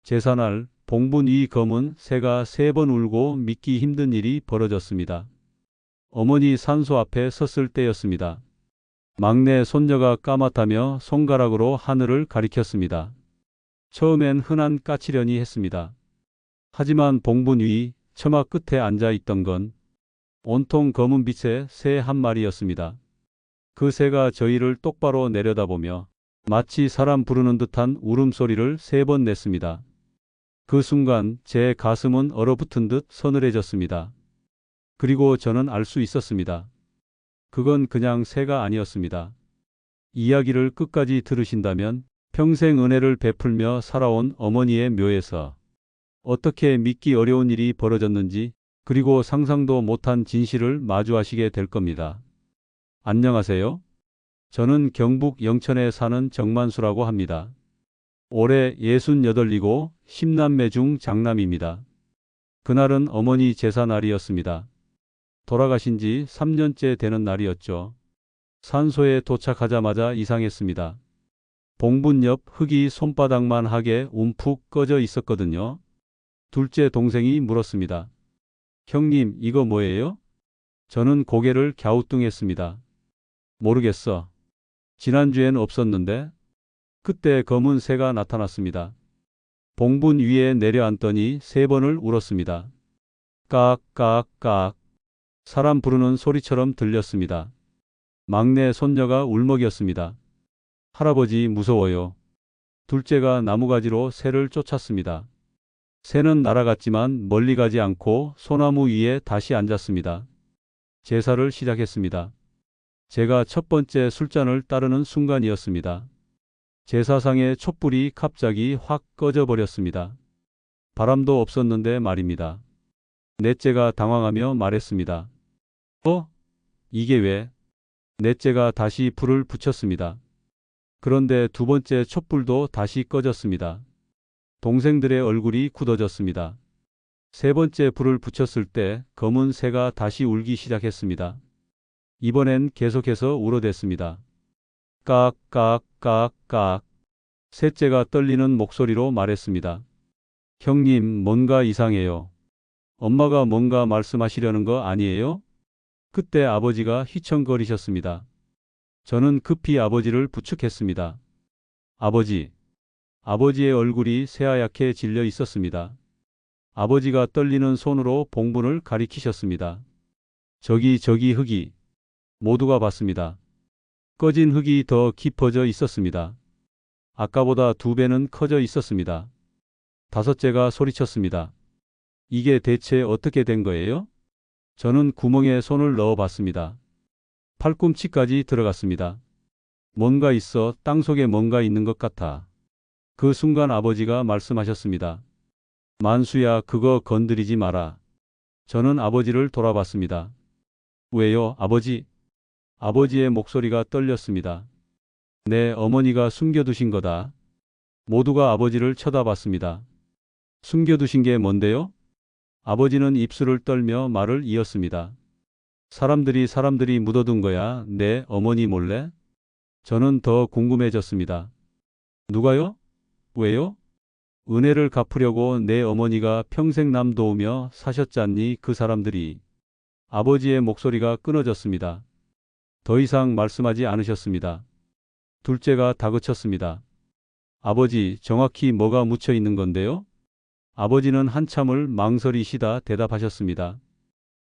제사날 봉분 위 검은 새가 3번 울고 믿기 힘든 일이 벌어졌습니다. 어머니 산소 앞에 섰을 때였습니다. 막내 손녀가 까맣다며 손가락으로 하늘을 가리켰습니다. 처음엔 흔한 까치려니 했습니다. 하지만 봉분 위 처마 끝에 앉아 있던 건 온통 검은 빛의 새 한 마리였습니다. 그 새가 저희를 똑바로 내려다보며 마치 사람 부르는 듯한 울음소리를 3번 냈습니다. 그 순간 제 가슴은 얼어붙은 듯 서늘해졌습니다. 그리고 저는 알 수 있었습니다. 그건 그냥 새가 아니었습니다. 이야기를 끝까지 들으신다면 평생 은혜를 베풀며 살아온 어머니의 묘에서 어떻게 믿기 어려운 일이 벌어졌는지, 그리고 상상도 못한 진실을 마주하시게 될 겁니다. 안녕하세요. 저는 경북 영천에 사는 정만수라고 합니다. 올해 68이고 10남매 중 장남입니다. 그날은 어머니 제사날이었습니다. 돌아가신 지 3년째 되는 날이었죠. 산소에 도착하자마자 이상했습니다. 봉분 옆 흙이 손바닥만 하게 움푹 꺼져 있었거든요. 둘째 동생이 물었습니다. 형님, 이거 뭐예요? 저는 고개를 갸우뚱했습니다. 모르겠어. 지난주엔 없었는데. 그때 검은 새가 나타났습니다. 봉분 위에 내려앉더니 3번을 울었습니다. 깍깍깍. 사람 부르는 소리처럼 들렸습니다. 막내 손녀가 울먹였습니다. 할아버지 무서워요. 둘째가 나무가지로 새를 쫓았습니다. 새는 날아갔지만 멀리 가지 않고 소나무 위에 다시 앉았습니다. 제사를 시작했습니다. 제가 첫 번째 술잔을 따르는 순간이었습니다. 제사상의 촛불이 갑자기 확 꺼져버렸습니다. 바람도 없었는데 말입니다. 넷째가 당황하며 말했습니다. 이게 왜? 넷째가 다시 불을 붙였습니다. 그런데 두 번째 촛불도 다시 꺼졌습니다. 동생들의 얼굴이 굳어졌습니다. 세 번째 불을 붙였을 때 검은 새가 다시 울기 시작했습니다. 이번엔 계속해서 울어댔습니다. 깍깍깍깍. 셋째가 떨리는 목소리로 말했습니다. 형님, 뭔가 이상해요. 엄마가 뭔가 말씀하시려는 거 아니에요? 그때 아버지가 휘청거리셨습니다. 저는 급히 아버지를 부축했습니다. 아버지. 아버지의 얼굴이 새하얗게 질려 있었습니다. 아버지가 떨리는 손으로 봉분을 가리키셨습니다. 저기 흙이. 모두가 봤습니다. 꺼진 흙이 더 깊어져 있었습니다. 아까보다 2배는 커져 있었습니다. 다섯째가 소리쳤습니다. 이게 대체 어떻게 된 거예요? 저는 구멍에 손을 넣어 봤습니다. 팔꿈치까지 들어갔습니다. 뭔가 있어. 땅속에 뭔가 있는 것 같아. 그 순간 아버지가 말씀하셨습니다. 만수야, 그거 건드리지 마라. 저는 아버지를 돌아봤습니다. 왜요, 아버지? 아버지의 목소리가 떨렸습니다. 내 어머니가 숨겨두신 거다. 모두가 아버지를 쳐다봤습니다. 숨겨두신 게 뭔데요? 아버지는 입술을 떨며 말을 이었습니다. 사람들이 묻어둔 거야. 내 어머니 몰래? 저는 더 궁금해졌습니다. 누가요? 왜요? 은혜를 갚으려고 내 어머니가 평생 남 도우며 사셨잖니, 그 사람들이. 아버지의 목소리가 끊어졌습니다. 더 이상 말씀하지 않으셨습니다. 둘째가 다그쳤습니다. 아버지, 정확히 뭐가 묻혀 있는 건데요? 아버지는 한참을 망설이시다 대답하셨습니다.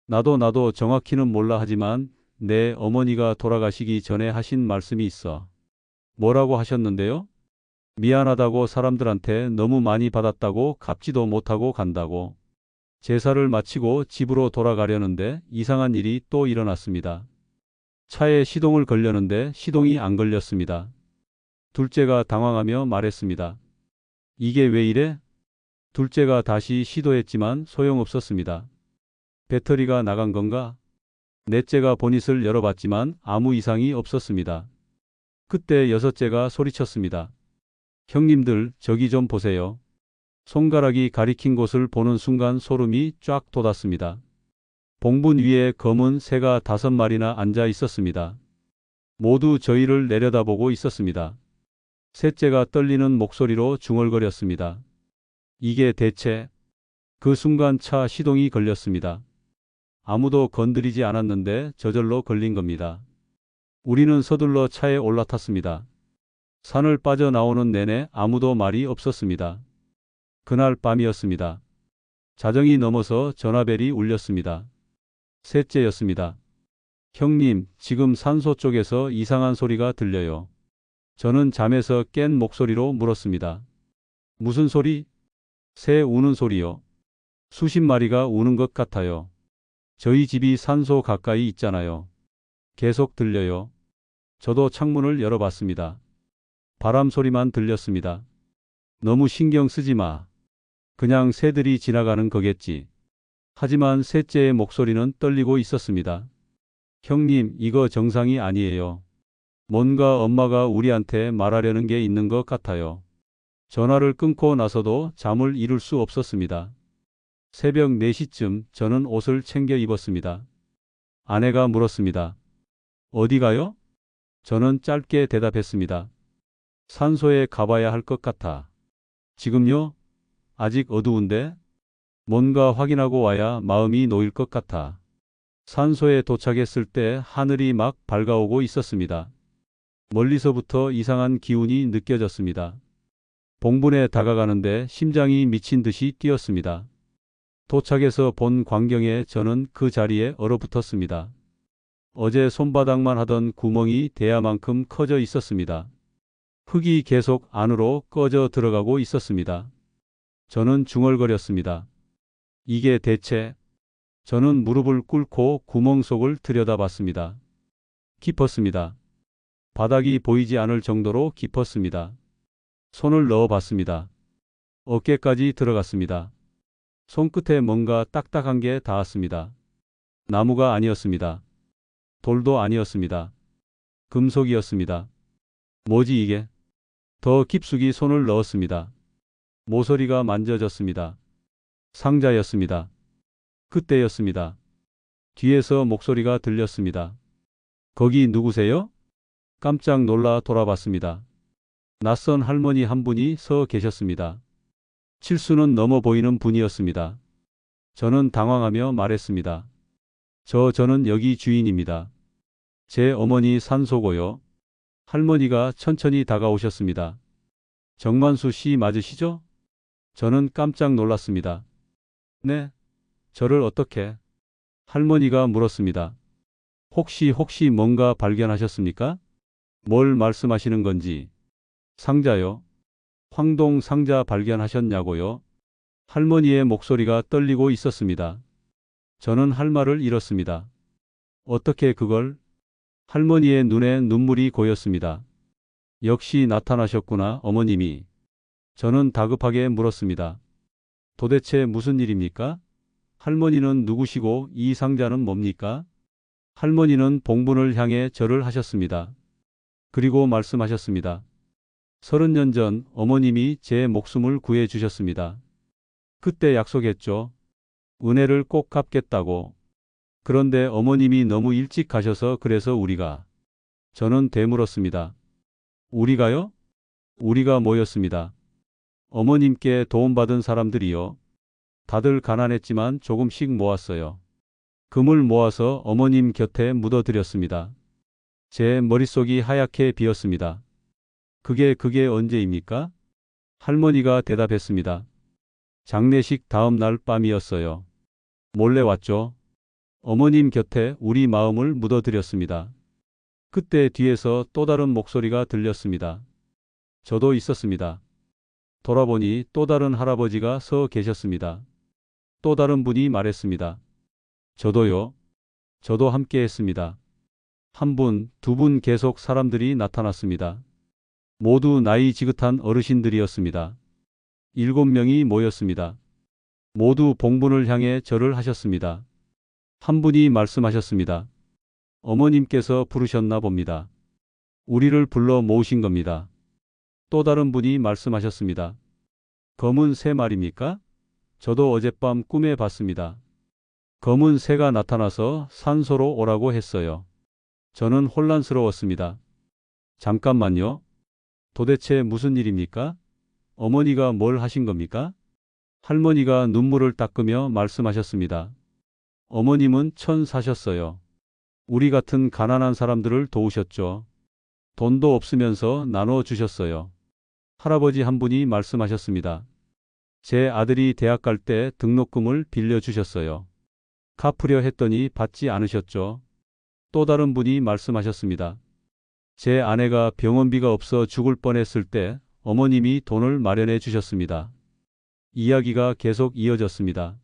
나도 정확히는 몰라. 하지만 내 어머니가 돌아가시기 전에 하신 말씀이 있어. 뭐라고 하셨는데요? 미안하다고, 사람들한테 너무 많이 받았다고, 갚지도 못하고 간다고. 제사를 마치고 집으로 돌아가려는데 이상한 일이 또 일어났습니다. 차에 시동을 걸려는데 시동이 안 걸렸습니다. 둘째가 당황하며 말했습니다. 이게 왜 이래? 둘째가 다시 시도했지만 소용없었습니다. 배터리가 나간 건가? 넷째가 보닛을 열어봤지만 아무 이상이 없었습니다. 그때 여섯째가 소리쳤습니다. 형님들, 저기 좀 보세요. 손가락이 가리킨 곳을 보는 순간 소름이 쫙 돋았습니다. 봉분 위에 검은 새가 5마리나 앉아 있었습니다. 모두 저희를 내려다보고 있었습니다. 셋째가 떨리는 목소리로 중얼거렸습니다. 이게 대체? 그 순간 차 시동이 걸렸습니다. 아무도 건드리지 않았는데 저절로 걸린 겁니다. 우리는 서둘러 차에 올라탔습니다. 산을 빠져나오는 내내 아무도 말이 없었습니다. 그날 밤이었습니다. 자정이 넘어서 전화벨이 울렸습니다. 셋째였습니다. 형님, 지금 산소 쪽에서 이상한 소리가 들려요. 저는 잠에서 깬 목소리로 물었습니다. 무슨 소리? 새 우는 소리요. 수십 마리가 우는 것 같아요. 저희 집이 산소 가까이 있잖아요. 계속 들려요. 저도 창문을 열어봤습니다. 바람 소리만 들렸습니다. 너무 신경 쓰지 마. 그냥 새들이 지나가는 거겠지. 하지만 셋째의 목소리는 떨리고 있었습니다. 형님, 이거 정상이 아니에요. 뭔가 엄마가 우리한테 말하려는 게 있는 것 같아요. 전화를 끊고 나서도 잠을 이룰 수 없었습니다. 새벽 4시쯤 저는 옷을 챙겨 입었습니다. 아내가 물었습니다. 어디 가요? 저는 짧게 대답했습니다. 산소에 가봐야 할 것 같아. 지금요? 아직 어두운데? 뭔가 확인하고 와야 마음이 놓일 것 같아. 산소에 도착했을 때 하늘이 막 밝아오고 있었습니다. 멀리서부터 이상한 기운이 느껴졌습니다. 봉분에 다가가는데 심장이 미친 듯이 뛰었습니다. 도착해서 본 광경에 저는 그 자리에 얼어붙었습니다. 어제 손바닥만 하던 구멍이 대야만큼 커져 있었습니다. 흙이 계속 안으로 꺼져 들어가고 있었습니다. 저는 중얼거렸습니다. 이게 대체? 저는 무릎을 꿇고 구멍 속을 들여다봤습니다. 깊었습니다. 바닥이 보이지 않을 정도로 깊었습니다. 손을 넣어봤습니다. 어깨까지 들어갔습니다. 손끝에 뭔가 딱딱한 게 닿았습니다. 나무가 아니었습니다. 돌도 아니었습니다. 금속이었습니다. 뭐지 이게? 더 깊숙이 손을 넣었습니다. 모서리가 만져졌습니다. 상자였습니다. 그때였습니다. 뒤에서 목소리가 들렸습니다. 거기 누구세요? 깜짝 놀라 돌아봤습니다. 낯선 할머니 한 분이 서 계셨습니다. 칠수는 넘어 보이는 분이었습니다. 저는 당황하며 말했습니다. 저는 여기 주인입니다. 제 어머니 산소고요. 할머니가 천천히 다가오셨습니다. 정만수 씨 맞으시죠? 저는 깜짝 놀랐습니다. 네? 저를 어떻게? 할머니가 물었습니다. 혹시 뭔가 발견하셨습니까? 뭘 말씀하시는 건지. 상자요? 황동 상자 발견하셨냐고요? 할머니의 목소리가 떨리고 있었습니다. 저는 할 말을 잃었습니다. 어떻게 그걸? 할머니의 눈에 눈물이 고였습니다. 역시 나타나셨구나, 어머님이. 저는 다급하게 물었습니다. 도대체 무슨 일입니까? 할머니는 누구시고 이 상자는 뭡니까? 할머니는 봉분을 향해 절을 하셨습니다. 그리고 말씀하셨습니다. 30년 전 어머님이 제 목숨을 구해 주셨습니다. 그때 약속했죠. 은혜를 꼭 갚겠다고. 그런데 어머님이 너무 일찍 가셔서 그래서 우리가. 저는 되물었습니다. 우리가요? 우리가 뭐였습니다. 어머님께 도움받은 사람들이요. 다들 가난했지만 조금씩 모았어요. 금을 모아서 어머님 곁에 묻어드렸습니다. 제 머릿속이 하얗게 비었습니다. 그게 언제입니까? 할머니가 대답했습니다. 장례식 다음 날 밤이었어요. 몰래 왔죠. 어머님 곁에 우리 마음을 묻어드렸습니다. 그때 뒤에서 또 다른 목소리가 들렸습니다. 저도 있었습니다. 돌아보니 또 다른 할아버지가 서 계셨습니다. 또 다른 분이 말했습니다. 저도요. 저도 함께 했습니다. 한 분, 두 분 계속 사람들이 나타났습니다. 모두 나이 지긋한 어르신들이었습니다. 7명이 모였습니다. 모두 봉분을 향해 절을 하셨습니다. 한 분이 말씀하셨습니다. 어머님께서 부르셨나 봅니다. 우리를 불러 모으신 겁니다. 또 다른 분이 말씀하셨습니다. 검은 새 말입니까? 저도 어젯밤 꿈에 봤습니다. 검은 새가 나타나서 산소로 오라고 했어요. 저는 혼란스러웠습니다. 잠깐만요. 도대체 무슨 일입니까? 어머니가 뭘 하신 겁니까? 할머니가 눈물을 닦으며 말씀하셨습니다. 어머님은 천 사셨어요. 우리 같은 가난한 사람들을 도우셨죠. 돈도 없으면서 나눠 주셨어요. 할아버지 한 분이 말씀하셨습니다. 제 아들이 대학 갈 때 등록금을 빌려주셨어요. 갚으려 했더니 받지 않으셨죠. 또 다른 분이 말씀하셨습니다. 제 아내가 병원비가 없어 죽을 뻔했을 때 어머님이 돈을 마련해 주셨습니다. 이야기가 계속 이어졌습니다.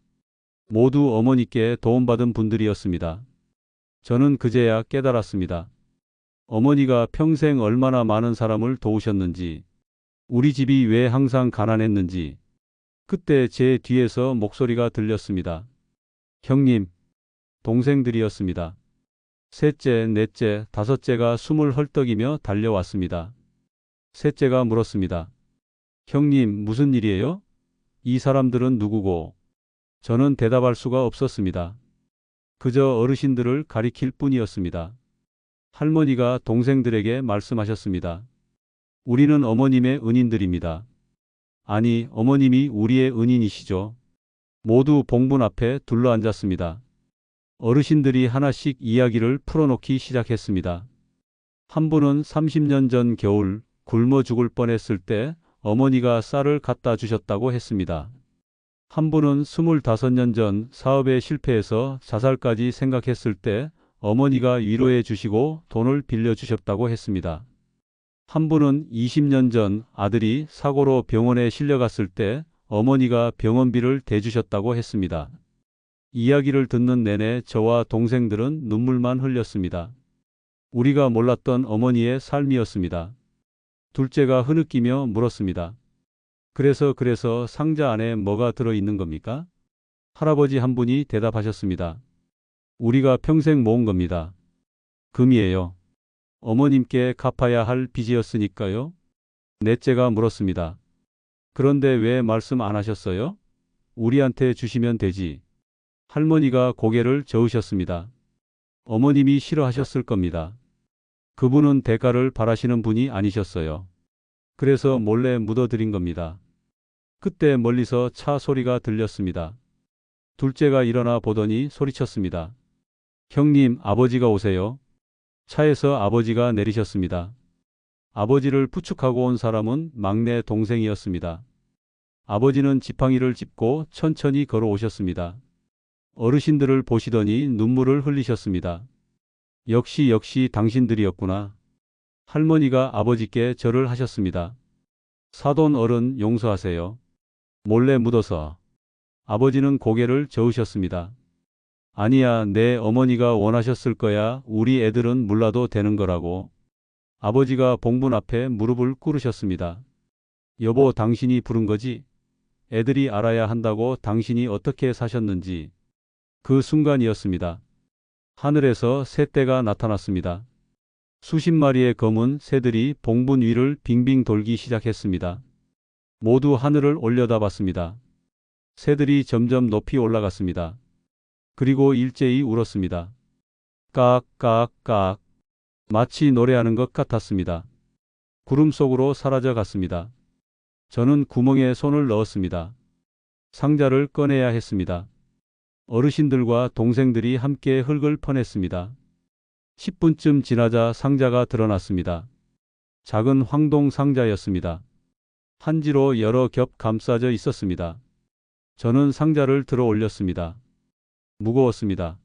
모두 어머니께 도움받은 분들이었습니다. 저는 그제야 깨달았습니다. 어머니가 평생 얼마나 많은 사람을 도우셨는지, 우리 집이 왜 항상 가난했는지. 그때 제 뒤에서 목소리가 들렸습니다. 형님, 동생들이었습니다. 셋째, 넷째, 다섯째가 숨을 헐떡이며 달려왔습니다. 셋째가 물었습니다. 형님, 무슨 일이에요? 이 사람들은 누구고? 저는 대답할 수가 없었습니다. 그저 어르신들을 가리킬 뿐이었습니다. 할머니가 동생들에게 말씀하셨습니다. 우리는 어머님의 은인들입니다. 아니, 어머님이 우리의 은인이시죠. 모두 봉분 앞에 둘러앉았습니다. 어르신들이 하나씩 이야기를 풀어놓기 시작했습니다. 한 분은 30년 전 겨울 굶어 죽을 뻔했을 때 어머니가 쌀을 갖다 주셨다고 했습니다. 한 분은 25년 전 사업에 실패해서 자살까지 생각했을 때 어머니가 위로해 주시고 돈을 빌려주셨다고 했습니다. 한 분은 20년 전 아들이 사고로 병원에 실려갔을 때 어머니가 병원비를 대주셨다고 했습니다. 이야기를 듣는 내내 저와 동생들은 눈물만 흘렸습니다. 우리가 몰랐던 어머니의 삶이었습니다. 둘째가 흐느끼며 물었습니다. 그래서 상자 안에 뭐가 들어있는 겁니까? 할아버지 한 분이 대답하셨습니다. 우리가 평생 모은 겁니다. 금이에요. 어머님께 갚아야 할 빚이었으니까요. 넷째가 물었습니다. 그런데 왜 말씀 안 하셨어요? 우리한테 주시면 되지. 할머니가 고개를 저으셨습니다. 어머님이 싫어하셨을 겁니다. 그분은 대가를 바라시는 분이 아니셨어요. 그래서 몰래 묻어드린 겁니다. 그때 멀리서 차 소리가 들렸습니다. 둘째가 일어나 보더니 소리쳤습니다. 형님, 아버지가 오세요. 차에서 아버지가 내리셨습니다. 아버지를 부축하고 온 사람은 막내 동생이었습니다. 아버지는 지팡이를 짚고 천천히 걸어오셨습니다. 어르신들을 보시더니 눈물을 흘리셨습니다. 역시 당신들이었구나. 할머니가 아버지께 절을 하셨습니다. 사돈 어른 용서하세요. 몰래 묻어서. 아버지는 고개를 저으셨습니다. 아니야, 내 어머니가 원하셨을 거야. 우리 애들은 몰라도 되는 거라고. 아버지가 봉분 앞에 무릎을 꿇으셨습니다. 여보, 당신이 부른 거지? 애들이 알아야 한다고 당신이 어떻게 사셨는지. 그 순간이었습니다. 하늘에서 새떼가 나타났습니다. 수십 마리의 검은 새들이 봉분 위를 빙빙 돌기 시작했습니다. 모두 하늘을 올려다봤습니다. 새들이 점점 높이 올라갔습니다. 그리고 일제히 울었습니다. 깍깍깍. 마치 노래하는 것 같았습니다. 구름 속으로 사라져 갔습니다. 저는 구멍에 손을 넣었습니다. 상자를 꺼내야 했습니다. 어르신들과 동생들이 함께 흙을 퍼냈습니다. 10분쯤 지나자 상자가 드러났습니다. 작은 황동 상자였습니다. 한지로 여러 겹 감싸져 있었습니다. 저는 상자를 들어 올렸습니다. 무거웠습니다.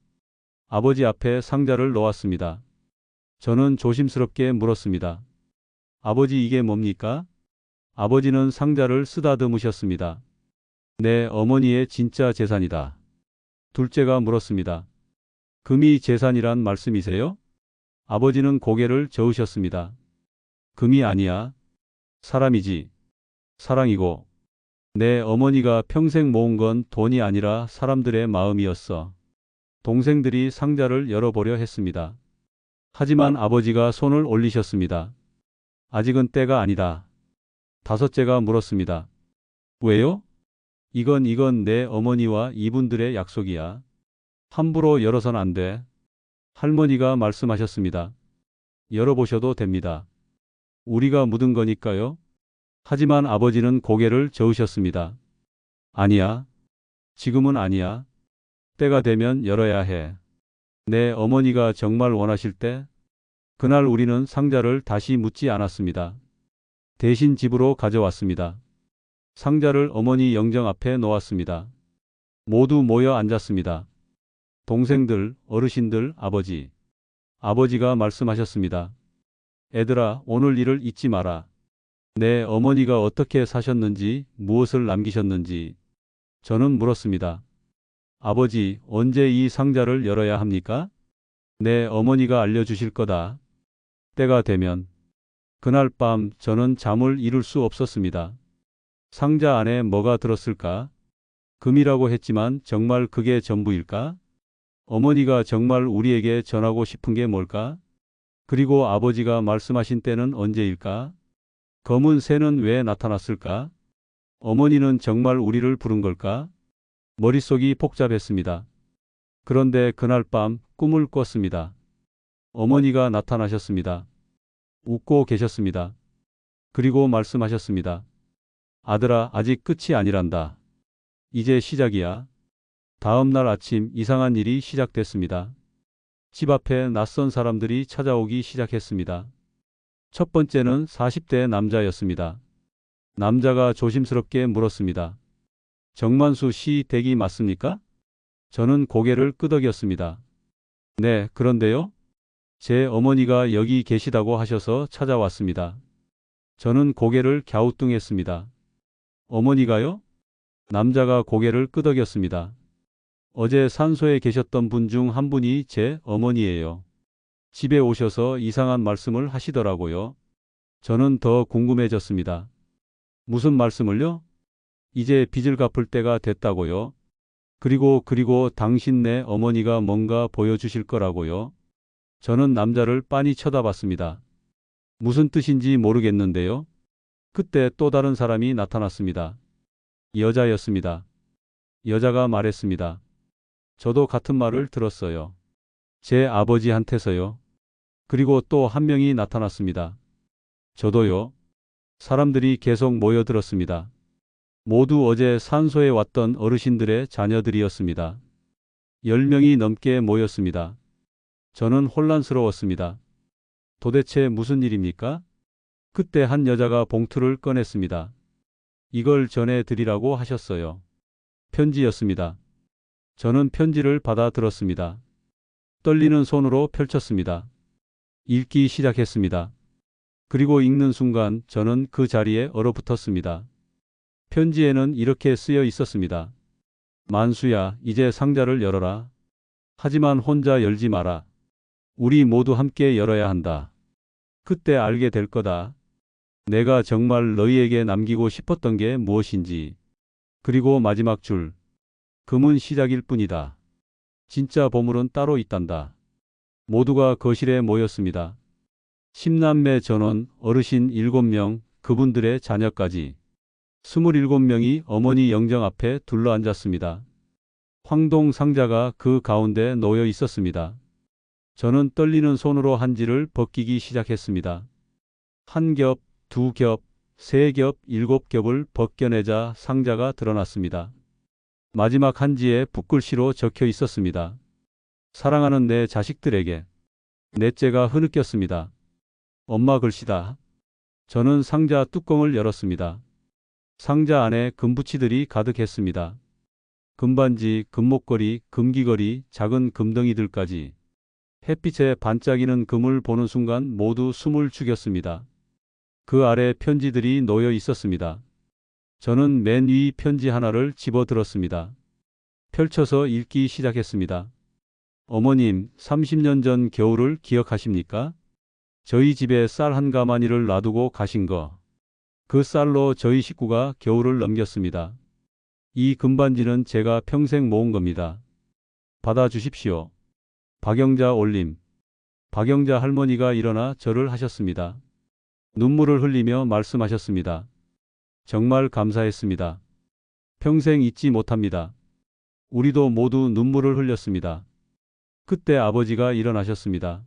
아버지 앞에 상자를 놓았습니다. 저는 조심스럽게 물었습니다. 아버지, 이게 뭡니까? 아버지는 상자를 쓰다듬으셨습니다. 내 어머니의 진짜 재산이다. 둘째가 물었습니다. 금이 재산이란 말씀이세요? 아버지는 고개를 저으셨습니다. 금이 아니야. 사람이지. 사랑이고. 내 어머니가 평생 모은 건 돈이 아니라 사람들의 마음이었어. 동생들이 상자를 열어보려 했습니다. 하지만 아버지가 손을 올리셨습니다. 아직은 때가 아니다. 다섯째가 물었습니다. 왜요? 이건 내 어머니와 이분들의 약속이야. 함부로 열어선 안 돼. 할머니가 말씀하셨습니다. 열어보셔도 됩니다. 우리가 묻은 거니까요. 하지만 아버지는 고개를 저으셨습니다. 아니야. 지금은 아니야. 때가 되면 열어야 해. 내 어머니가 정말 원하실 때, 그날 우리는 상자를 다시 묻지 않았습니다. 대신 집으로 가져왔습니다. 상자를 어머니 영정 앞에 놓았습니다. 모두 모여 앉았습니다. 동생들, 어르신들, 아버지. 아버지가 말씀하셨습니다. 애들아, 오늘 일을 잊지 마라. 내 어머니가 어떻게 사셨는지, 무엇을 남기셨는지. 저는 물었습니다. 아버지, 언제 이 상자를 열어야 합니까? 내 어머니가 알려주실 거다. 때가 되면. 그날 밤 저는 잠을 이룰 수 없었습니다. 상자 안에 뭐가 들었을까? 금이라고 했지만 정말 그게 전부일까? 어머니가 정말 우리에게 전하고 싶은 게 뭘까? 그리고 아버지가 말씀하신 때는 언제일까? 검은 새는 왜 나타났을까? 어머니는 정말 우리를 부른 걸까? 머릿속이 복잡했습니다. 그런데 그날 밤 꿈을 꿨습니다. 어머니가 나타나셨습니다. 웃고 계셨습니다. 그리고 말씀하셨습니다. 아들아, 아직 끝이 아니란다. 이제 시작이야. 다음 날 아침 이상한 일이 시작됐습니다. 집 앞에 낯선 사람들이 찾아오기 시작했습니다. 첫 번째는 40대 남자였습니다. 남자가 조심스럽게 물었습니다. 정만수 씨 댁이 맞습니까? 저는 고개를 끄덕였습니다. 네, 그런데요? 제 어머니가 여기 계시다고 하셔서 찾아왔습니다. 저는 고개를 갸우뚱했습니다. 어머니가요? 남자가 고개를 끄덕였습니다. 어제 산소에 계셨던 분 중 한 분이 제 어머니예요. 집에 오셔서 이상한 말씀을 하시더라고요. 저는 더 궁금해졌습니다. 무슨 말씀을요? 이제 빚을 갚을 때가 됐다고요. 그리고 당신네 어머니가 뭔가 보여주실 거라고요. 저는 남자를 빤히 쳐다봤습니다. 무슨 뜻인지 모르겠는데요. 그때 또 다른 사람이 나타났습니다. 여자였습니다. 여자가 말했습니다. 저도 같은 말을 들었어요. 제 아버지한테서요. 그리고 또 한 명이 나타났습니다. 저도요. 사람들이 계속 모여들었습니다. 모두 어제 산소에 왔던 어르신들의 자녀들이었습니다. 10명이 넘게 모였습니다. 저는 혼란스러웠습니다. 도대체 무슨 일입니까? 그때 한 여자가 봉투를 꺼냈습니다. 이걸 전해드리라고 하셨어요. 편지였습니다. 저는 편지를 받아 들었습니다. 떨리는 손으로 펼쳤습니다. 읽기 시작했습니다. 그리고 읽는 순간 저는 그 자리에 얼어붙었습니다. 편지에는 이렇게 쓰여 있었습니다. 만수야, 이제 상자를 열어라. 하지만 혼자 열지 마라. 우리 모두 함께 열어야 한다. 그때 알게 될 거다. 내가 정말 너희에게 남기고 싶었던 게 무엇인지. 그리고 마지막 줄. 금은 시작일 뿐이다. 진짜 보물은 따로 있단다. 모두가 거실에 모였습니다. 10남매 전원, 어르신 7명, 그분들의 자녀까지. 27명이 어머니 영정 앞에 둘러앉았습니다. 황동 상자가 그 가운데 놓여 있었습니다. 저는 떨리는 손으로 한지를 벗기기 시작했습니다. 한 겹, 두 겹, 세 겹, 7겹을 벗겨내자 상자가 드러났습니다. 마지막 한지에 붓글씨로 적혀 있었습니다. 사랑하는 내 자식들에게. 넷째가 흐느꼈습니다. 엄마 글씨다. 저는 상자 뚜껑을 열었습니다. 상자 안에 금붙이들이 가득했습니다. 금반지, 금목걸이, 금귀걸이, 작은 금덩이들까지. 햇빛에 반짝이는 금을 보는 순간 모두 숨을 죽였습니다. 그 아래 편지들이 놓여 있었습니다. 저는 맨 위 편지 하나를 집어들었습니다. 펼쳐서 읽기 시작했습니다. 어머님, 30년 전 겨울을 기억하십니까? 저희 집에 쌀 한 가마니를 놔두고 가신 거. 그 쌀로 저희 식구가 겨울을 넘겼습니다. 이 금반지는 제가 평생 모은 겁니다. 받아주십시오. 박영자 올림. 박영자 할머니가 일어나 절을 하셨습니다. 눈물을 흘리며 말씀하셨습니다. 정말 감사했습니다. 평생 잊지 못합니다. 우리도 모두 눈물을 흘렸습니다. 그때 아버지가 일어나셨습니다.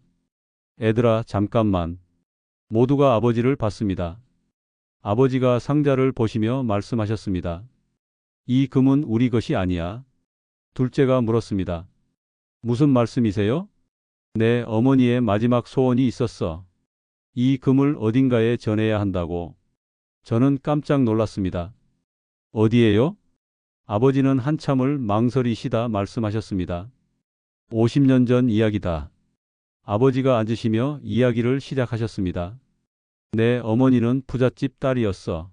애들아, 잠깐만. 모두가 아버지를 봤습니다. 아버지가 상자를 보시며 말씀하셨습니다. 이 금은 우리 것이 아니야. 둘째가 물었습니다. 무슨 말씀이세요? 내 어머니의 마지막 소원이 있었어. 이 금을 어딘가에 전해야 한다고. 저는 깜짝 놀랐습니다. 어디에요? 아버지는 한참을 망설이시다 말씀하셨습니다. 50년 전 이야기다. 아버지가 앉으시며 이야기를 시작하셨습니다. 내 어머니는 부잣집 딸이었어.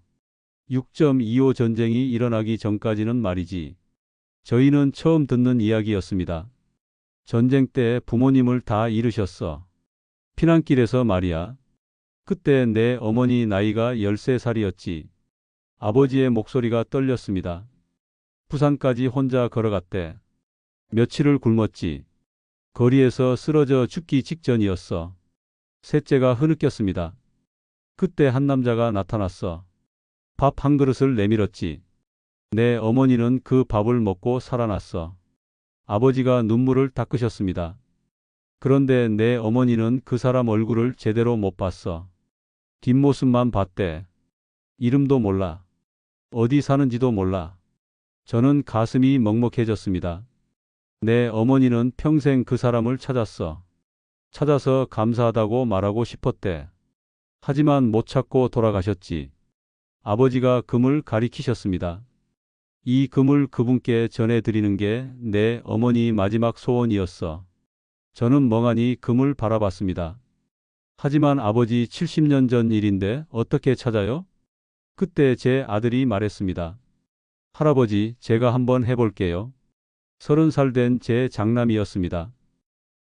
6.25 전쟁이 일어나기 전까지는 말이지. 저희는 처음 듣는 이야기였습니다. 전쟁 때 부모님을 다 잃으셨어. 피난길에서 말이야. 그때 내 어머니 나이가 13살이었지. 아버지의 목소리가 떨렸습니다. 부산까지 혼자 걸어갔대. 며칠을 굶었지. 거리에서 쓰러져 죽기 직전이었어. 셋째가 흐느꼈습니다. 그때 한 남자가 나타났어. 밥 한 그릇을 내밀었지. 내 어머니는 그 밥을 먹고 살아났어. 아버지가 눈물을 닦으셨습니다. 그런데 내 어머니는 그 사람 얼굴을 제대로 못 봤어. 뒷모습만 봤대. 이름도 몰라. 어디 사는지도 몰라. 저는 가슴이 먹먹해졌습니다. 내 어머니는 평생 그 사람을 찾았어. 찾아서 감사하다고 말하고 싶었대. 하지만 못 찾고 돌아가셨지. 아버지가 금을 가리키셨습니다. 이 금을 그분께 전해드리는 게 내 어머니 마지막 소원이었어. 저는 멍하니 금을 바라봤습니다. 하지만 아버지 70년 전 일인데 어떻게 찾아요? 그때 제 아들이 말했습니다. 할아버지, 제가 한번 해볼게요. 30살 된 제 장남이었습니다.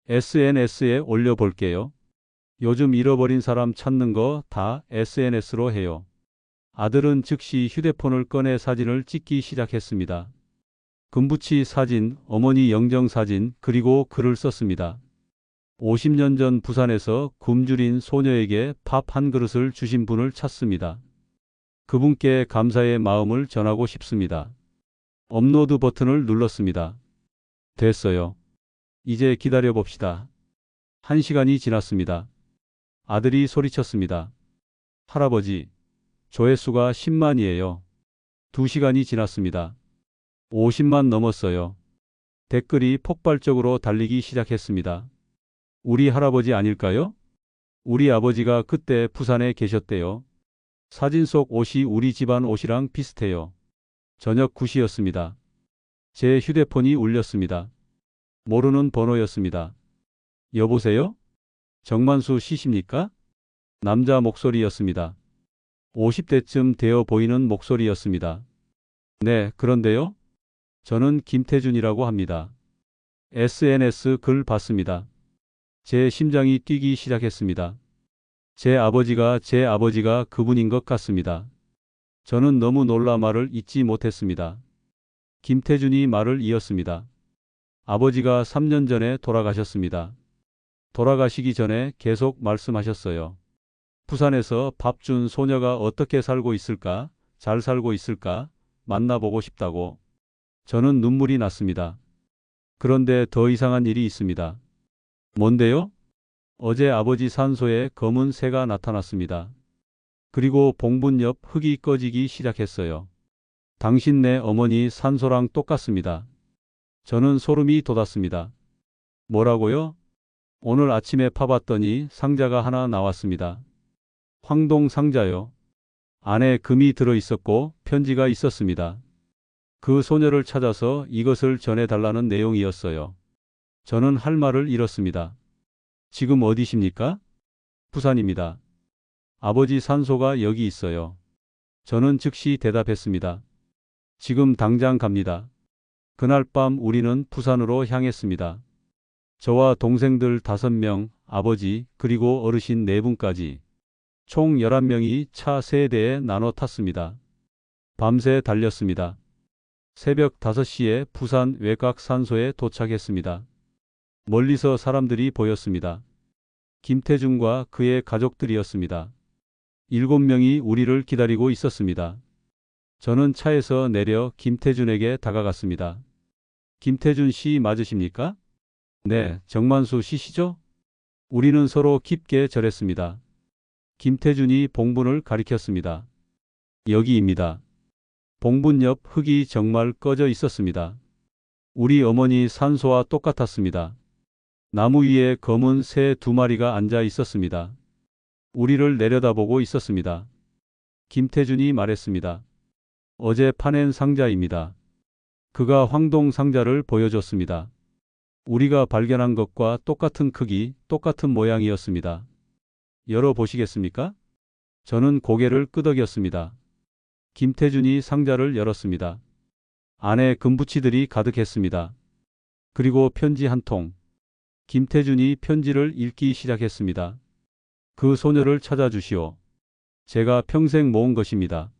SNS에 올려볼게요. 요즘 잃어버린 사람 찾는 거 다 SNS로 해요. 아들은 즉시 휴대폰을 꺼내 사진을 찍기 시작했습니다. 금붙이 사진, 어머니 영정 사진, 그리고 글을 썼습니다. 50년 전 부산에서 굶주린 소녀에게 밥 한 그릇을 주신 분을 찾습니다. 그분께 감사의 마음을 전하고 싶습니다. 업로드 버튼을 눌렀습니다. 됐어요. 이제 기다려봅시다. 1시간이 지났습니다. 아들이 소리쳤습니다. 할아버지, 조회수가 10만이에요. 2시간이 지났습니다. 50만 넘었어요. 댓글이 폭발적으로 달리기 시작했습니다. 우리 할아버지 아닐까요? 우리 아버지가 그때 부산에 계셨대요. 사진 속 옷이 우리 집안 옷이랑 비슷해요. 저녁 9시였습니다. 제 휴대폰이 울렸습니다. 모르는 번호였습니다. 여보세요? 정만수 씨십니까? 남자 목소리였습니다. 50대쯤 되어 보이는 목소리였습니다. 네, 그런데요? 저는 김태준이라고 합니다. SNS 글 봤습니다. 제 심장이 뛰기 시작했습니다. 제 아버지가 그분인 것 같습니다. 저는 너무 놀라 말을 잇지 못했습니다. 김태준이 말을 이었습니다. 아버지가 3년 전에 돌아가셨습니다. 돌아가시기 전에 계속 말씀하셨어요. 부산에서 밥 준 소녀가 어떻게 살고 있을까? 잘 살고 있을까? 만나보고 싶다고. 저는 눈물이 났습니다. 그런데 더 이상한 일이 있습니다. 뭔데요? 어제 아버지 산소에 검은 새가 나타났습니다. 그리고 봉분 옆 흙이 꺼지기 시작했어요. 당신네 어머니 산소랑 똑같습니다. 저는 소름이 돋았습니다. 뭐라고요? 오늘 아침에 파봤더니 상자가 하나 나왔습니다. 황동 상자요. 안에 금이 들어 있었고 편지가 있었습니다. 그 소녀를 찾아서 이것을 전해달라는 내용이었어요. 저는 할 말을 잃었습니다. 지금 어디십니까? 부산입니다. 아버지 산소가 여기 있어요. 저는 즉시 대답했습니다. 지금 당장 갑니다. 그날 밤 우리는 부산으로 향했습니다. 저와 동생들 5명, 아버지, 그리고 어르신 4분까지. 총 11명이 차 3대에 나눠 탔습니다. 밤새 달렸습니다. 새벽 5시에 부산 외곽 산소에 도착했습니다. 멀리서 사람들이 보였습니다. 김태준과 그의 가족들이었습니다. 7명이 우리를 기다리고 있었습니다. 저는 차에서 내려 김태준에게 다가갔습니다. 김태준 씨 맞으십니까? 네, 정만수 씨시죠? 우리는 서로 깊게 절했습니다. 김태준이 봉분을 가리켰습니다. 여기입니다. 봉분 옆 흙이 정말 꺼져 있었습니다. 우리 어머니 산소와 똑같았습니다. 나무 위에 검은 새 2마리가 앉아 있었습니다. 우리를 내려다보고 있었습니다. 김태준이 말했습니다. 어제 파낸 상자입니다. 그가 황동 상자를 보여줬습니다. 우리가 발견한 것과 똑같은 크기, 똑같은 모양이었습니다. 열어보시겠습니까? 저는 고개를 끄덕였습니다. 김태준이 상자를 열었습니다. 안에 금붙이들이 가득했습니다. 그리고 편지 한 통. 김태준이 편지를 읽기 시작했습니다. 그 소녀를 찾아주시오. 제가 평생 모은 것입니다.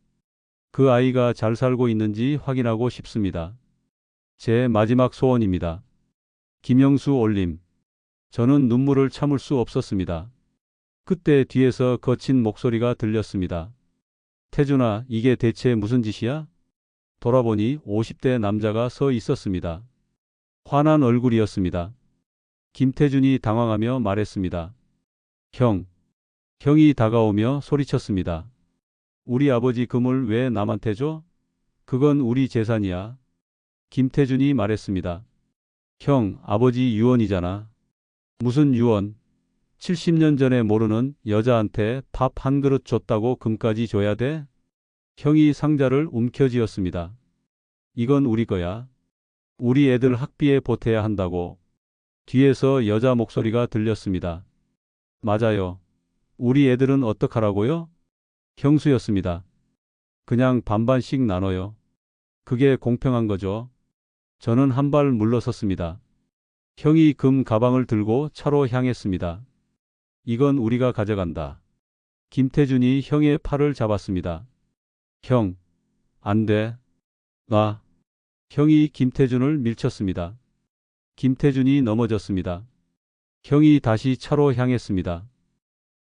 그 아이가 잘 살고 있는지 확인하고 싶습니다. 제 마지막 소원입니다. 김영수 올림. 저는 눈물을 참을 수 없었습니다. 그때 뒤에서 거친 목소리가 들렸습니다. 태준아, 이게 대체 무슨 짓이야? 돌아보니 50대 남자가 서 있었습니다. 화난 얼굴이었습니다. 김태준이 당황하며 말했습니다. 형. 형이 다가오며 소리쳤습니다. 우리 아버지 금을 왜 남한테 줘? 그건 우리 재산이야. 김태준이 말했습니다. 형, 아버지 유언이잖아. 무슨 유언? 70년 전에 모르는 여자한테 밥 한 그릇 줬다고 금까지 줘야 돼? 형이 상자를 움켜쥐었습니다. 이건 우리 거야. 우리 애들 학비에 보태야 한다고. 뒤에서 여자 목소리가 들렸습니다. 맞아요. 우리 애들은 어떡하라고요? 형수였습니다. 그냥 반반씩 나눠요. 그게 공평한 거죠. 저는 한 발 물러섰습니다. 형이 금 가방을 들고 차로 향했습니다. 이건 우리가 가져간다. 김태준이 형의 팔을 잡았습니다. 형, 안 돼. 놔. 형이 김태준을 밀쳤습니다. 김태준이 넘어졌습니다. 형이 다시 차로 향했습니다.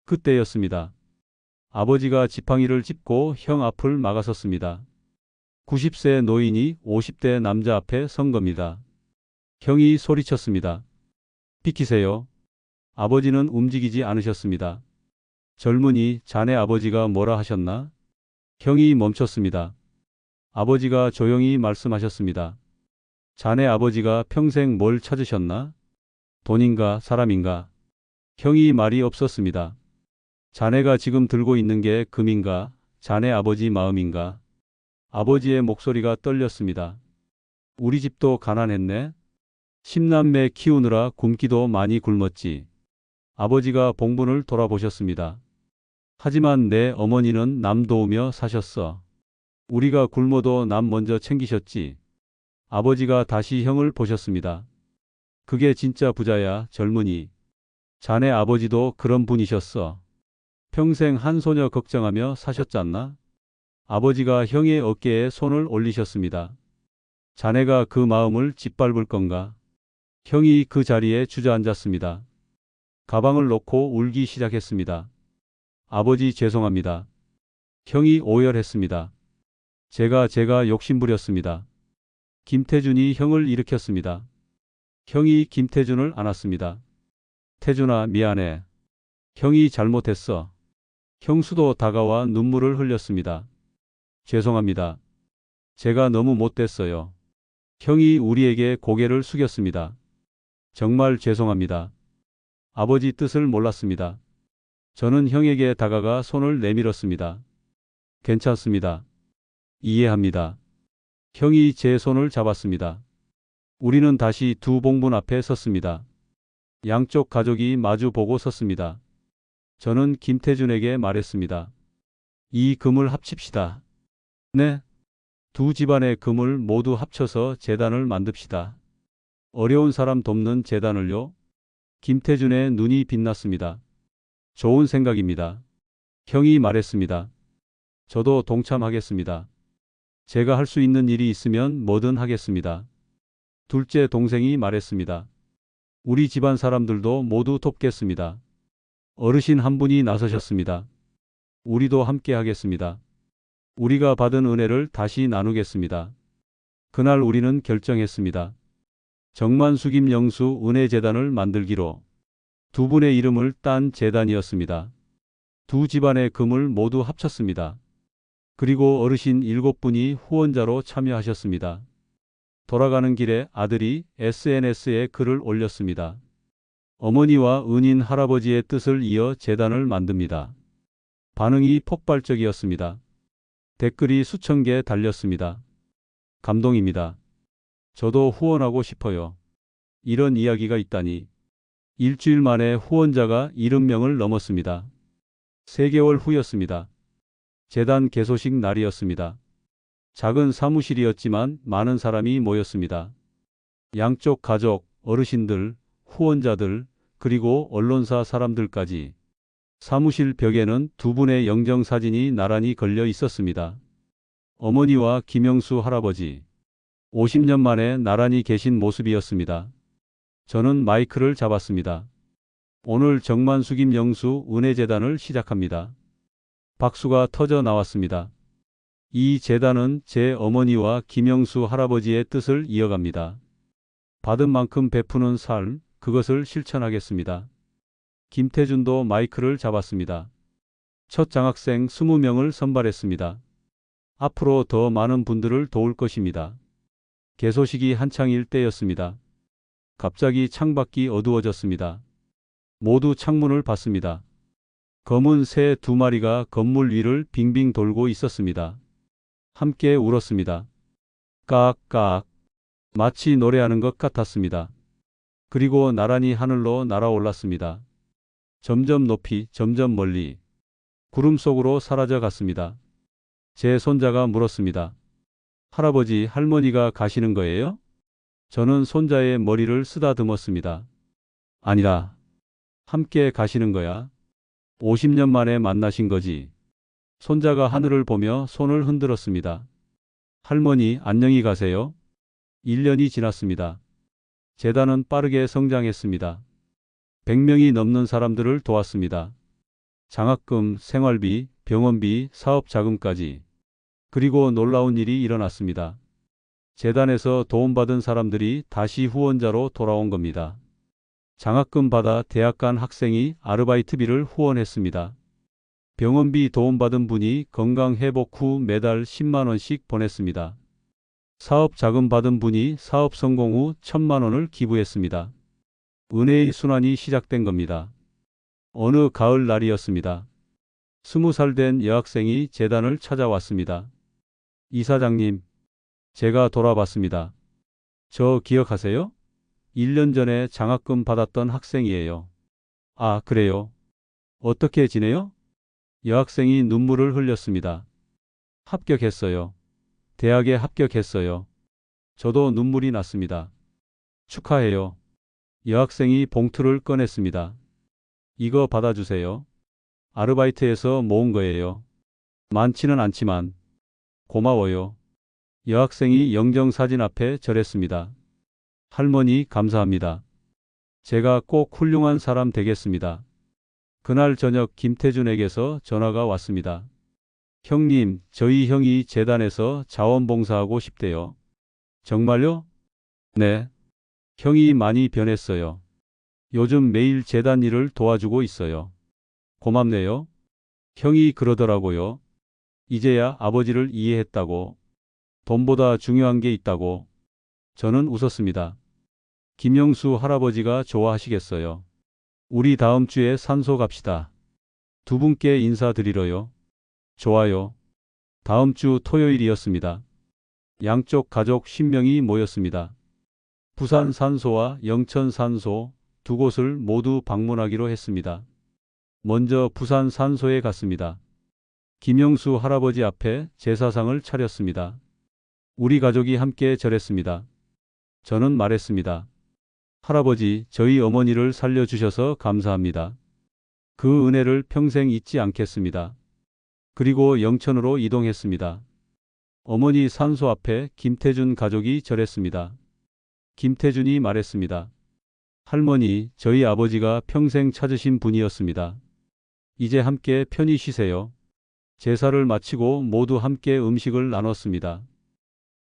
그때였습니다. 아버지가 지팡이를 짚고 형 앞을 막아섰습니다. 90세 노인이 50대 남자 앞에 선 겁니다. 형이 소리쳤습니다. 비키세요. 아버지는 움직이지 않으셨습니다. 젊은이, 자네 아버지가 뭐라 하셨나? 형이 멈췄습니다. 아버지가 조용히 말씀하셨습니다. 자네 아버지가 평생 뭘 찾으셨나? 돈인가 사람인가? 형이 말이 없었습니다. 자네가 지금 들고 있는 게 금인가? 자네 아버지 마음인가? 아버지의 목소리가 떨렸습니다. 우리 집도 가난했네. 10남매 키우느라 굶기도 많이 굶었지. 아버지가 봉분을 돌아보셨습니다. 하지만 내 어머니는 남 도우며 사셨어. 우리가 굶어도 남 먼저 챙기셨지. 아버지가 다시 형을 보셨습니다. 그게 진짜 부자야, 젊은이. 자네 아버지도 그런 분이셨어. 평생 한 소녀 걱정하며 사셨잖나? 아버지가 형의 어깨에 손을 올리셨습니다. 자네가 그 마음을 짓밟을 건가? 형이 그 자리에 주저앉았습니다. 가방을 놓고 울기 시작했습니다. 아버지 죄송합니다. 형이 오열했습니다. 제가 욕심부렸습니다. 김태준이 형을 일으켰습니다. 형이 김태준을 안았습니다. 태준아, 미안해. 형이 잘못했어. 형수도 다가와 눈물을 흘렸습니다. 죄송합니다. 제가 너무 못됐어요. 형이 우리에게 고개를 숙였습니다. 정말 죄송합니다. 아버지 뜻을 몰랐습니다. 저는 형에게 다가가 손을 내밀었습니다. 괜찮습니다. 이해합니다. 형이 제 손을 잡았습니다. 우리는 다시 두 봉분 앞에 섰습니다. 양쪽 가족이 마주 보고 섰습니다. 저는 김태준에게 말했습니다. 이 금을 합칩시다. 네. 두 집안의 금을 모두 합쳐서 재단을 만듭시다. 어려운 사람 돕는 재단을요? 김태준의 눈이 빛났습니다. 좋은 생각입니다. 형이 말했습니다. 저도 동참하겠습니다. 제가 할 수 있는 일이 있으면 뭐든 하겠습니다. 둘째 동생이 말했습니다. 우리 집안 사람들도 모두 돕겠습니다. 어르신 한 분이 나서셨습니다. 우리도 함께 하겠습니다. 우리가 받은 은혜를 다시 나누겠습니다. 그날 우리는 결정했습니다. 정만수김 영수 은혜재단을 만들기로. 두 분의 이름을 딴 재단이었습니다. 두 집안의 금을 모두 합쳤습니다. 그리고 어르신 7분이 후원자로 참여하셨습니다. 돌아가는 길에 아들이 SNS에 글을 올렸습니다. 어머니와 은인 할아버지의 뜻을 이어 재단을 만듭니다. 반응이 폭발적이었습니다. 댓글이 수천 개 달렸습니다. 감동입니다. 저도 후원하고 싶어요. 이런 이야기가 있다니. 일주일 만에 후원자가 70명을 넘었습니다. 3개월 후였습니다. 재단 개소식 날이었습니다. 작은 사무실이었지만 많은 사람이 모였습니다. 양쪽 가족, 어르신들, 후원자들, 그리고 언론사 사람들까지. 사무실 벽에는 두 분의 영정사진이 나란히 걸려 있었습니다. 어머니와 김영수 할아버지. 50년 만에 나란히 계신 모습이었습니다. 저는 마이크를 잡았습니다. 오늘 정만숙임 영수 은혜재단을 시작합니다. 박수가 터져 나왔습니다. 이 재단은 제 어머니와 김영수 할아버지의 뜻을 이어갑니다. 받은 만큼 베푸는 삶, 그것을 실천하겠습니다. 김태준도 마이크를 잡았습니다. 첫 장학생 20명을 선발했습니다. 앞으로 더 많은 분들을 도울 것입니다. 개소식이 한창일 때였습니다. 갑자기 창밖이 어두워졌습니다. 모두 창문을 봤습니다. 검은 새 2마리가 건물 위를 빙빙 돌고 있었습니다. 함께 울었습니다. 까악. 마치 노래하는 것 같았습니다. 그리고 나란히 하늘로 날아올랐습니다. 점점 높이, 점점 멀리. 구름 속으로 사라져 갔습니다. 제 손자가 물었습니다. 할아버지, 할머니가 가시는 거예요? 저는 손자의 머리를 쓰다듬었습니다. 아니라, 함께 가시는 거야. 50년 만에 만나신 거지. 손자가 하늘을 보며 손을 흔들었습니다. 할머니, 안녕히 가세요. 1년이 지났습니다. 재단은 빠르게 성장했습니다. 100명이 넘는 사람들을 도왔습니다. 장학금, 생활비, 병원비, 사업 자금까지. 그리고 놀라운 일이 일어났습니다. 재단에서 도움받은 사람들이 다시 후원자로 돌아온 겁니다. 장학금 받아 대학 간 학생이 아르바이트비를 후원했습니다. 병원비 도움받은 분이 건강 회복 후 매달 10만 원씩 보냈습니다. 사업 자금 받은 분이 사업 성공 후 1,000만 원을 기부했습니다. 은혜의 순환이 시작된 겁니다. 어느 가을 날이었습니다. 20살 된 여학생이 재단을 찾아왔습니다. 이사장님, 제가 돌아봤습니다. 저 기억하세요? 1년 전에 장학금 받았던 학생이에요. 아, 그래요? 어떻게 지내요? 여학생이 눈물을 흘렸습니다. 합격했어요. 대학에 합격했어요. 저도 눈물이 났습니다. 축하해요. 여학생이 봉투를 꺼냈습니다. 이거 받아주세요. 아르바이트에서 모은 거예요. 많지는 않지만. 고마워요. 여학생이 영정사진 앞에 절했습니다. 할머니, 감사합니다. 제가 꼭 훌륭한 사람 되겠습니다. 그날 저녁 김태준에게서 전화가 왔습니다. 형님, 저희 형이 재단에서 자원봉사하고 싶대요. 정말요? 네. 형이 많이 변했어요. 요즘 매일 재단 일을 도와주고 있어요. 고맙네요. 형이 그러더라고요. 이제야 아버지를 이해했다고. 돈보다 중요한 게 있다고. 저는 웃었습니다. 김영수 할아버지가 좋아하시겠어요. 우리 다음 주에 산소 갑시다. 두 분께 인사드리러요. 좋아요. 다음 주 토요일이었습니다. 양쪽 가족 10명이 모였습니다. 부산 산소와 영천 산소 두 곳을 모두 방문하기로 했습니다. 먼저 부산 산소에 갔습니다. 김영수 할아버지 앞에 제사상을 차렸습니다. 우리 가족이 함께 절했습니다. 저는 말했습니다. 할아버지, 저희 어머니를 살려주셔서 감사합니다. 그 은혜를 평생 잊지 않겠습니다. 그리고 영천으로 이동했습니다. 어머니 산소 앞에 김태준 가족이 절했습니다. 김태준이 말했습니다. 할머니, 저희 아버지가 평생 찾으신 분이었습니다. 이제 함께 편히 쉬세요. 제사를 마치고 모두 함께 음식을 나눴습니다.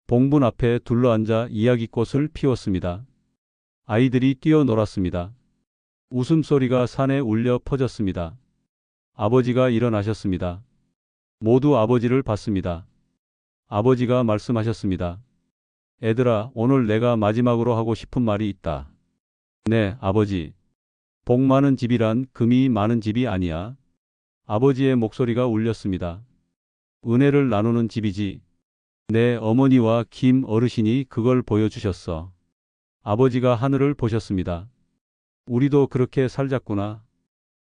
봉분 앞에 둘러앉아 이야기꽃을 피웠습니다. 아이들이 뛰어놀았습니다. 웃음소리가 산에 울려 퍼졌습니다. 아버지가 일어나셨습니다. 모두 아버지를 봤습니다. 아버지가 말씀하셨습니다. 애들아, 오늘 내가 마지막으로 하고 싶은 말이 있다. 네, 아버지. 복 많은 집이란 금이 많은 집이 아니야. 아버지의 목소리가 울렸습니다. 은혜를 나누는 집이지. 내 어머니와 김 어르신이 그걸 보여주셨어. 아버지가 하늘을 보셨습니다. 우리도 그렇게 살자꾸나.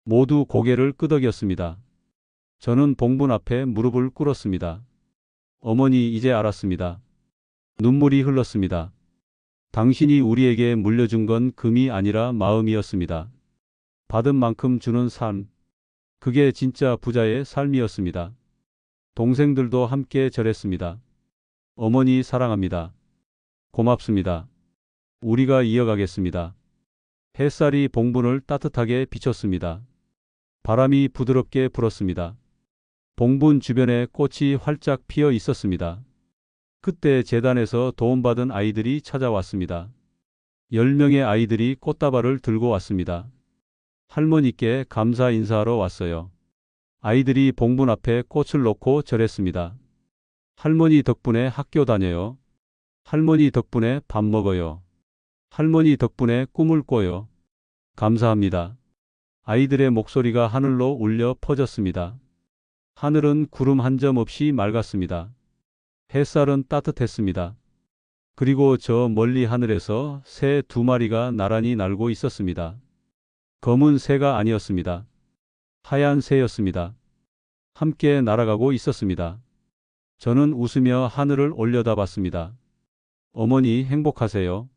모두 고개를 끄덕였습니다. 저는 봉분 앞에 무릎을 꿇었습니다. 어머니, 이제 알았습니다. 눈물이 흘렀습니다. 당신이 우리에게 물려준 건 금이 아니라 마음이었습니다. 받은 만큼 주는 삶. 그게 진짜 부자의 삶이었습니다. 동생들도 함께 절했습니다. 어머니 사랑합니다. 고맙습니다. 우리가 이어가겠습니다. 햇살이 봉분을 따뜻하게 비췄습니다. 바람이 부드럽게 불었습니다. 봉분 주변에 꽃이 활짝 피어 있었습니다. 그때 재단에서 도움받은 아이들이 찾아왔습니다. 10명의 아이들이 꽃다발을 들고 왔습니다. 할머니께 감사 인사하러 왔어요. 아이들이 봉분 앞에 꽃을 놓고 절했습니다. 할머니 덕분에 학교 다녀요. 할머니 덕분에 밥 먹어요. 할머니 덕분에 꿈을 꿔요. 감사합니다. 아이들의 목소리가 하늘로 울려 퍼졌습니다. 하늘은 구름 한 점 없이 맑았습니다. 햇살은 따뜻했습니다. 그리고 저 멀리 하늘에서 새 2마리가 나란히 날고 있었습니다. 검은 새가 아니었습니다. 하얀 새였습니다. 함께 날아가고 있었습니다. 저는 웃으며 하늘을 올려다봤습니다. 어머니 행복하세요?